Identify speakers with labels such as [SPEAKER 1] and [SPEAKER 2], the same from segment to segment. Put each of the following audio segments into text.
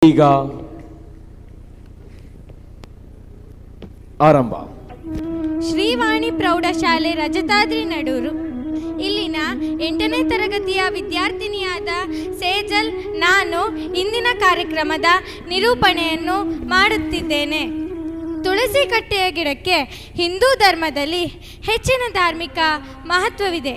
[SPEAKER 1] ಈಗ ಆರಂಭ.
[SPEAKER 2] ಶ್ರೀವಾಣಿ ಪ್ರೌಢಶಾಲೆ ರಜತಾದ್ರಿ ನಡೂರು ಇಲ್ಲಿನ 8ನೇ ತರಗತಿಯ ವಿದ್ಯಾರ್ಥಿನಿಯಾದ ಸೇಜಲ್ ನಾನು ಇಂದಿನ ಕಾರ್ಯಕ್ರಮದ ನಿರೂಪಣೆಯನ್ನು ಮಾಡುತ್ತಿದ್ದೇನೆ. ತುಳಸಿ ಕಟ್ಟೆಯ ಗಿಡಕ್ಕೆ ಹಿಂದೂ ಧರ್ಮದಲ್ಲಿ ಹೆಚ್ಚಿನ ಧಾರ್ಮಿಕ ಮಹತ್ವವಿದೆ.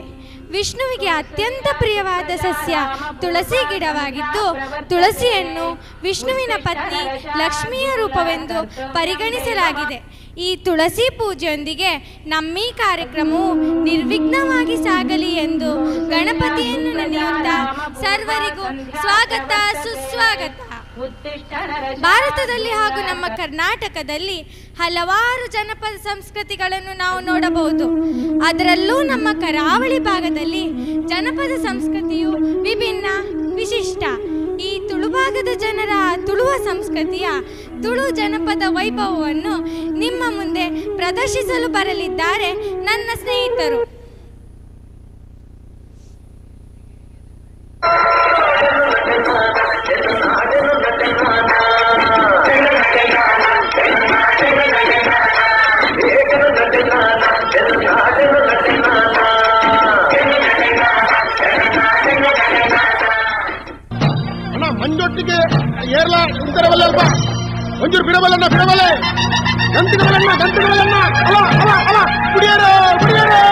[SPEAKER 2] ವಿಷ್ಣುವಿಗೆ ಅತ್ಯಂತ ಪ್ರಿಯವಾದ ಸಸ್ಯ ತುಳಸಿ ಗಿಡವಾಗಿದ್ದು, ತುಳಸಿಯನ್ನು ವಿಷ್ಣುವಿನ ಪತ್ನಿ ಲಕ್ಷ್ಮಿಯ ರೂಪವೆಂದು ಪರಿಗಣಿಸಲಾಗಿದೆ. ಈ ತುಳಸಿ ಪೂಜೆಯೊಂದಿಗೆ ನಮ್ಮೀ ಕಾರ್ಯಕ್ರಮವು ನಿರ್ವಿಘ್ನವಾಗಿ ಸಾಗಲಿ ಎಂದು ಗಣಪತಿಯನ್ನು ನೆನೆಯುತ್ತಾ ಸರ್ವರಿಗೂ ಸ್ವಾಗತ ಸುಸ್ವಾಗತ. ಭಾರತದಲ್ಲಿ ಹಾಗೂ ನಮ್ಮ ಕರ್ನಾಟಕದಲ್ಲಿ ಹಲವಾರು ಜನಪದ ಸಂಸ್ಕೃತಿಗಳನ್ನು ನಾವು ನೋಡಬಹುದು. ಅದರಲ್ಲೂ ನಮ್ಮ ಕರಾವಳಿ ಭಾಗದಲ್ಲಿ ಜನಪದ ಸಂಸ್ಕೃತಿಯು ವಿಭಿನ್ನ ವಿಶಿಷ್ಟ. ಈ ತುಳು ಭಾಗದ ಜನರ ತುಳುವ ಸಂಸ್ಕೃತಿಯ ತುಳು ಜನಪದ ವೈಭವವನ್ನು ನಿಮ್ಮ ಮುಂದೆ ಪ್ರದರ್ಶಿಸಲು ಬರಲಿದ್ದಾರೆ ನನ್ನ ಸ್ನೇಹಿತರು.
[SPEAKER 3] ಮಂಜೊಟ್ಟಿಗೆ ಏರ್ಲ ಇಂತರವಲ್ಲಲ್ಪ ಒಂಚೂರು ಬಿಡಬಲ್ಲನ್ನ ಬಿಡಬಲ್ಲೆ ಗಂಟುಗಳನ್ನ ಅಲ ಅಲ ಅಲ ಕುಡಿಯರೋ ಕುಡಿಯರೋ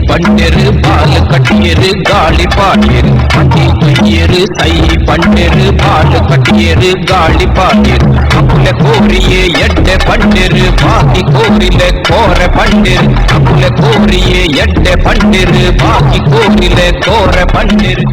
[SPEAKER 4] பண்டெரு பால் கட்டியரு காளி பாடியரு பண்டியரு சை பண்டெரு பால் கட்டியரு காளி பாடியரு அப்புல கோரியே எட்ட பண்டெரு பாக்கி கோரில கோர பண்டெரு அப்புல கோரியே எட்ட பண்டெரு பாக்கி கோரில கோர பண்டெரு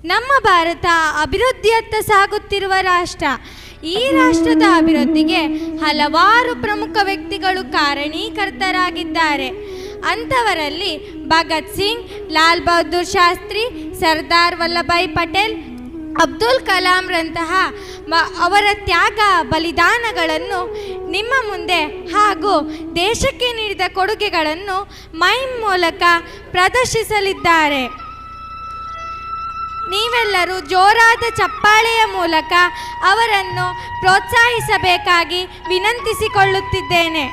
[SPEAKER 2] ನಮ್ಮ ಭಾರತ ಅಭಿವೃದ್ಧಿಯತ್ತ ಸಾಗುತ್ತಿರುವ ರಾಷ್ಟ್ರ. ಈ ರಾಷ್ಟ್ರದ ಅಭಿವೃದ್ಧಿಗೆ ಹಲವಾರು ಪ್ರಮುಖ ವ್ಯಕ್ತಿಗಳು ಕಾರಣೀಕರ್ತರಾಗಿದ್ದಾರೆ. ಅಂಥವರಲ್ಲಿ ಭಗತ್ ಸಿಂಗ್, ಲಾಲ್ ಬಹದ್ದೂರ್ ಶಾಸ್ತ್ರಿ, ಸರ್ದಾರ್ ವಲ್ಲಭಾಯ್ ಪಟೇಲ್, ಅಬ್ದುಲ್ ಕಲಾಂರಂತಹ ಅವರ ತ್ಯಾಗ ಬಲಿದಾನಗಳನ್ನು ನಿಮ್ಮ ಮುಂದೆ ಹಾಗೂ ದೇಶಕ್ಕೆ ನೀಡಿದ ಕೊಡುಗೆಗಳನ್ನು ಮೈಮ್ ಮೂಲಕ ಪ್ರದರ್ಶಿಸಲಿದ್ದಾರೆ. ನೀವೆಲ್ಲರೂ ಜೋರಾದ ಚಪ್ಪಾಳೆಯ ಮೂಲಕ ಅವರನ್ನು ಪ್ರೋತ್ಸಾಹಿಸಬೇಕಾಗಿ ವಿನಂತಿಸಿಕೊಳ್ಳುತ್ತಿದ್ದೇನೆ.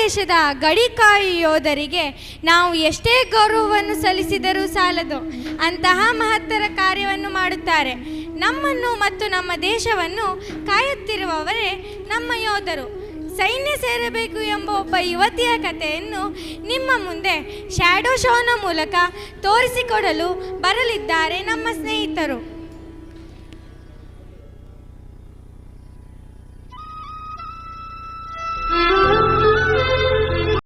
[SPEAKER 2] ದೇಶದ ಗಡಿಕಾಯಿ ಯೋಧರಿಗೆ ನಾವು ಎಷ್ಟೇ ಗೌರವವನ್ನು ಸಲ್ಲಿಸಿದರೂ ಸಾಲದು. ಅಂತಹ ಮಹತ್ತರ ಕಾರ್ಯವನ್ನು ಮಾಡುತ್ತಾರೆ. ನಮ್ಮನ್ನು ಮತ್ತು ನಮ್ಮ ದೇಶವನ್ನು ಕಾಯುತ್ತಿರುವವರೇ ನಮ್ಮ ಯೋಧರು. ಸೈನ್ಯ ಸೇರಬೇಕು ಎಂಬ ಒಬ್ಬ ಯುವತಿಯ ಕಥೆಯನ್ನು ನಿಮ್ಮ ಮುಂದೆ ಶ್ಯಾಡೋ ಶೋನ ಮೂಲಕ ತೋರಿಸಿಕೊಡಲು ಬರಲಿದ್ದಾರೆ ನಮ್ಮ ಸ್ನೇಹಿತರು.